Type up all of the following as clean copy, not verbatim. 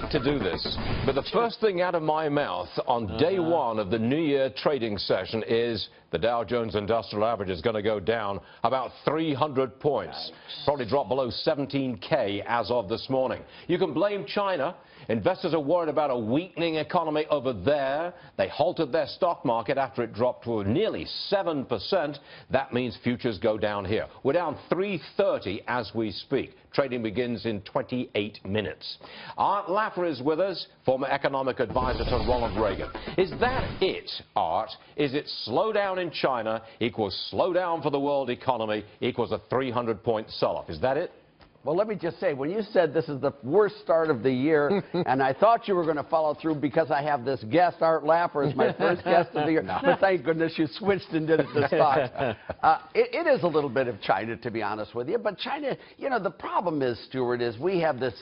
hate to do this, but the first thing out of my mouth on day one of the New Year trading session is the Dow Jones Industrial Average is going to go down about 300 points. Probably drop below 17K as of this morning. You can blame China. Investors are worried about a weakening economy over there. They halted their stock market after it dropped to nearly 7%. That means futures go down here. We're down 330 as we speak. Trading begins in 28 minutes. Art Laffer is with us, former economic advisor to Ronald Reagan. Is that it, Art? Is it slowdown in China equals slowdown for the world economy equals a 300-point sell-off? Is that it? Well, let me just say, when you said this is the worst start of the year, and I thought you were going to follow through because I have this guest, Art Laffer, as my first guest of the year, but thank goodness you switched and did it this time. It is a little bit of China, to be honest with you, but China, you know, the problem is, Stuart, is we have this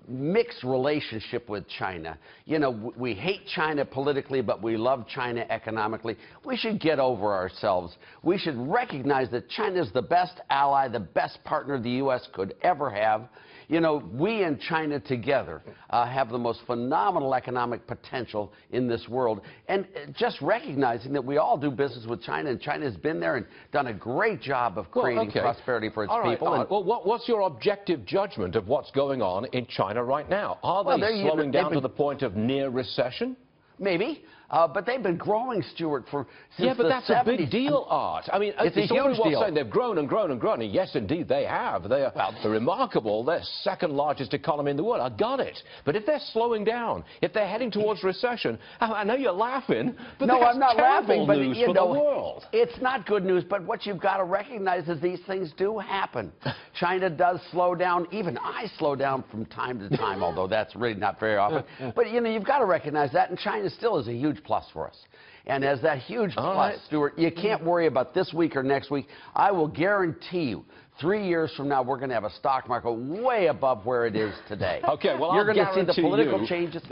mixed relationship with China. You know, we hate China politically, but we love China economically. We should get over ourselves. We should recognize that China is the best ally, the best partner the U.S. could ever have. You know, we and China together have the most phenomenal economic potential in this world. And just recognizing that we all do business with China, and China has been there and done a great job of creating prosperity for its people. Well, what's your objective judgment of what's going on in China right now? Are they slowing down to the point of near recession? Maybe. But they've been growing, Stuart, since the 70s. Yeah, but that's a big deal, Art. I mean, it's a huge deal. Saying they've grown and grown and grown. And yes, indeed, they have. They're remarkable. They're second largest economy in the world. I got it. But if they're slowing down, if they're heading towards recession, I know you're laughing, but no, I'm not laughing. But news you for know, the world. It's not good news. But what you've got to recognize is these things do happen. China does slow down. Even I slow down from time to time, although that's really not very often. But you know, you've got to recognize that, and China still is a huge plus for us. And as that huge plus, Stuart, you can't worry about this week or next week. I will guarantee you, 3 years from now, we're going to have a stock market way above where it is today. Okay, well, you're going to see the political changes.